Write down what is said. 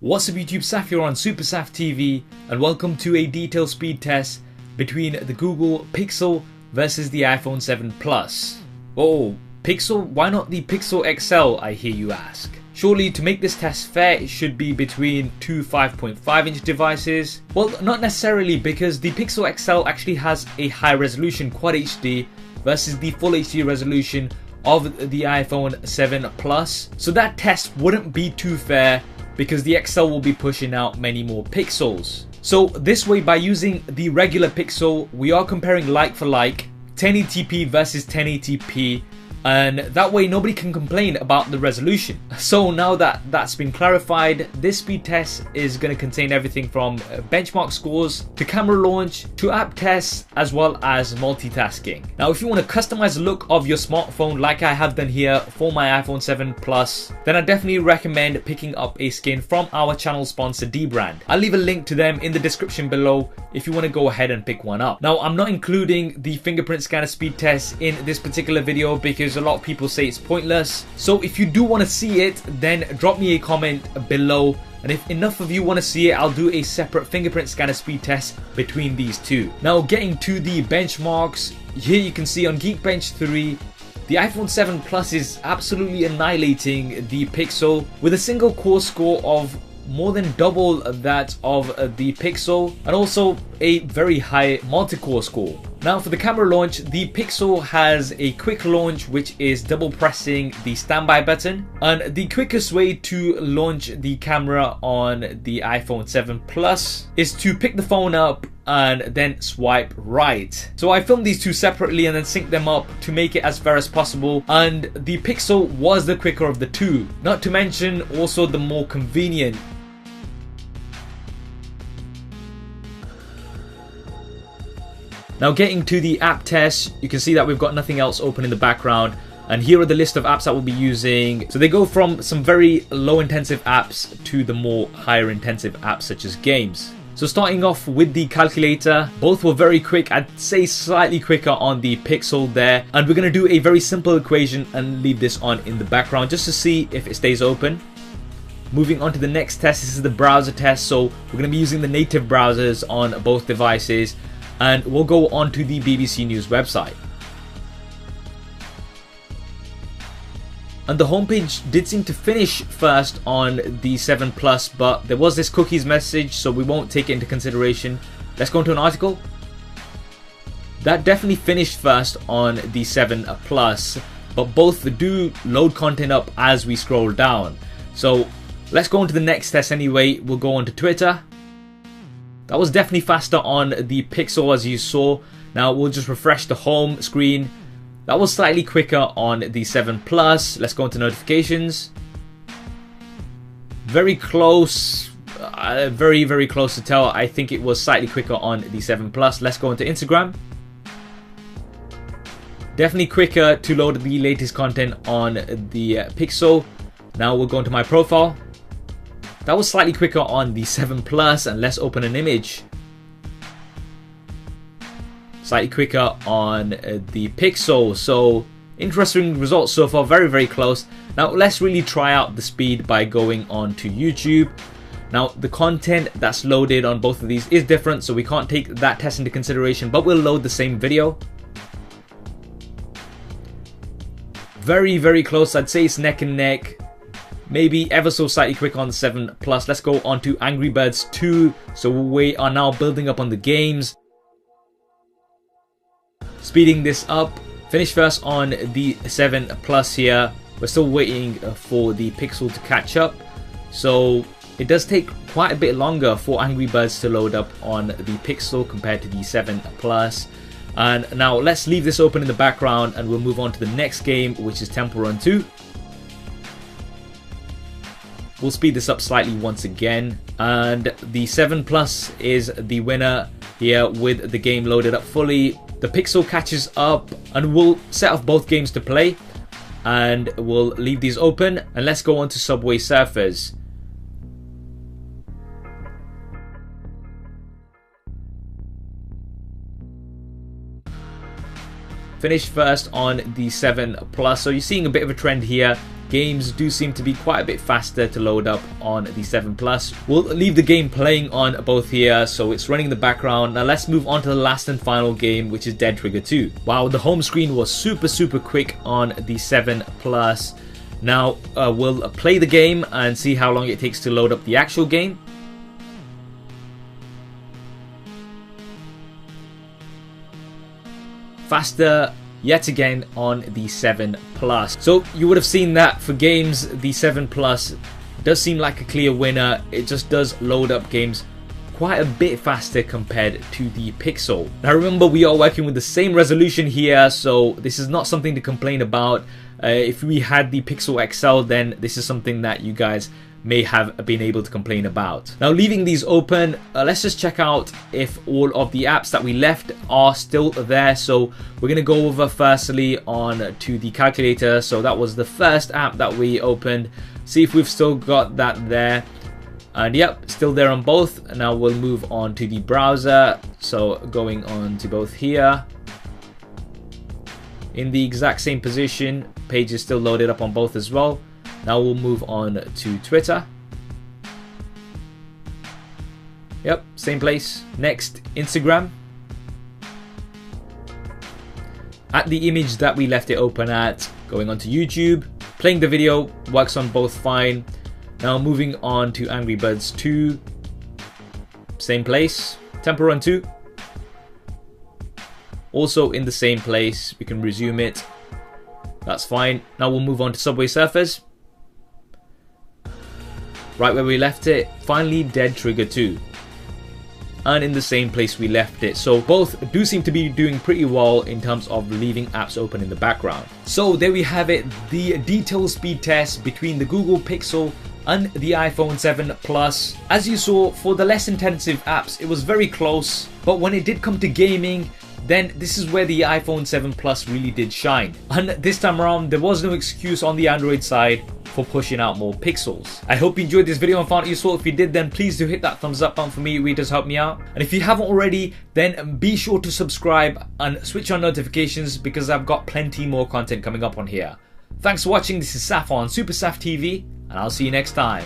What's up YouTube, Saf here on Super Saf TV and welcome to a detailed speed test between the Google Pixel versus the iPhone 7 Plus. Oh, Pixel? Why not the Pixel XL, I hear you ask? Surely to make this test fair it should be between two 5.5 inch devices? Well, not necessarily, because the Pixel XL actually has a high resolution Quad HD versus the Full HD resolution of the iPhone 7 Plus. So that test wouldn't be too fair, because the XL will be pushing out many more pixels. So this way, by using the regular Pixel, we are comparing like for like, 1080p versus 1080p, and that way nobody can complain about the resolution. So now that that's been clarified, this speed test is going to contain everything from benchmark scores to camera launch to app tests as well as multitasking. Now if you want to customize the look of your smartphone like I have done here for my iPhone 7 Plus, then I definitely recommend picking up a skin from our channel sponsor Dbrand. I'll leave a link to them in the description below if you want to go ahead and pick one up. Now I'm not including the fingerprint scanner speed test in this particular video because a lot of people say it's pointless. So if you do want to see it, then drop me a comment below, and if enough of you want to see it, I'll do a separate fingerprint scanner speed test between these two. Now getting to the benchmarks, here you can see on Geekbench 3 the iPhone 7 Plus is absolutely annihilating the Pixel with a single core score of more than double that of the Pixel, and also a very high multi-core score. Now for the camera launch, the Pixel has a quick launch, which is double pressing the standby button, and the quickest way to launch the camera on the iPhone 7 Plus is to pick the phone up and then swipe right. So I filmed these two separately and then synced them up to make it as fair as possible, and the Pixel was the quicker of the two, not to mention also the more convenient. Now getting to the app test, you can see that we've got nothing else open in the background, and here are the list of apps that we'll be using. So they go from some very low intensive apps to the more higher intensive apps such as games. So starting off with the calculator, both were very quick. I'd say slightly quicker on the Pixel there, and we're going to do a very simple equation and leave this on in the background just to see if it stays open. Moving on to the next test, this is the browser test. So we're going to be using the native browsers on both devices, and we'll go on to the BBC News website. And the homepage did seem to finish first on the 7 Plus, but there was this cookies message, so we won't take it into consideration. Let's go into an article. That definitely finished first on the 7 Plus, but both do load content up as we scroll down. So let's go on to the next test anyway. We'll go on to Twitter. That was definitely faster on the Pixel, as you saw. Now we'll just refresh the home screen. That was slightly quicker on the 7 Plus. Let's go into notifications. Very close, very close to tell. I think it was slightly quicker on the 7 Plus. Let's go into Instagram. Definitely quicker to load the latest content on the Pixel. Now we'll go into my profile. That was slightly quicker on the 7 Plus, and let's open an image. Slightly quicker on the Pixel. So interesting results so far, very close. Now let's really try out the speed by going on to YouTube. Now the content that's loaded on both of these is different, so we can't take that test into consideration, but we'll load the same video. Very close. I'd say it's neck and neck. Maybe ever so slightly quick on the 7 Plus. Let's go on to Angry Birds 2. So we are now building up on the games. Speeding this up. Finish first on the 7 Plus here. We're still waiting for the Pixel to catch up. So it does take quite a bit longer for Angry Birds to load up on the Pixel compared to the 7 Plus. And now let's leave this open in the background and we'll move on to the next game, which is Temple Run 2. We'll speed this up slightly once again, and the 7 Plus is the winner here with the game loaded up fully. The Pixel catches up, and we'll set off both games to play, and we'll leave these open, and let's go on to Subway Surfers. Finished first on the 7 Plus, so you're seeing a bit of a trend here. games do seem to be quite a bit faster to load up on the 7 Plus. We'll leave the game playing on both here, so it's running in the background. Now let's move on to the last and final game, which is Dead Trigger 2. Wow, the home screen was super quick on the 7 Plus. Now we'll play the game and see how long it takes to load up the actual game. Faster yet again on the 7 Plus. So you would have seen that for games, the 7 Plus does seem like a clear winner. It just does load up games quite a bit faster compared to the Pixel. Now remember, we are working with the same resolution here, so this is not something to complain about. If we had the Pixel XL, then this is something that you guys may have been able to complain about. Now leaving these open, let's just check out if all of the apps that we left are still there. So we're gonna go over firstly on to the calculator. So that was the first app that we opened. See if we've still got that there. And yep, still there on both. Now we'll move on to the browser. So going on to both here. In the exact same position, page is still loaded up on both as well. Now we'll move on to Twitter. Yep, same place. Next, Instagram. At the image that we left it open at, going on to YouTube. Playing the video, works on both fine. Now moving on to Angry Birds 2. Same place. Temple Run 2. Also in the same place. We can resume it. That's fine. Now we'll move on to Subway Surfers. Right where we left it. Finally, Dead Trigger 2. And in the same place we left it. So both do seem to be doing pretty well in terms of leaving apps open in the background. So there we have it, the detailed speed test between the Google Pixel and the iPhone 7 Plus. As you saw, for the less intensive apps, it was very close. But when it did come to gaming, then this is where the iPhone 7 Plus really did shine. And this time around, there was no excuse on the Android side for pushing out more pixels. I hope you enjoyed this video and found it useful. If you did, then please do hit that thumbs up button for me. It really does help me out. And if you haven't already, then be sure to subscribe and switch on notifications, because I've got plenty more content coming up on here. Thanks for watching. This is Saf on Super Saf TV, and I'll see you next time.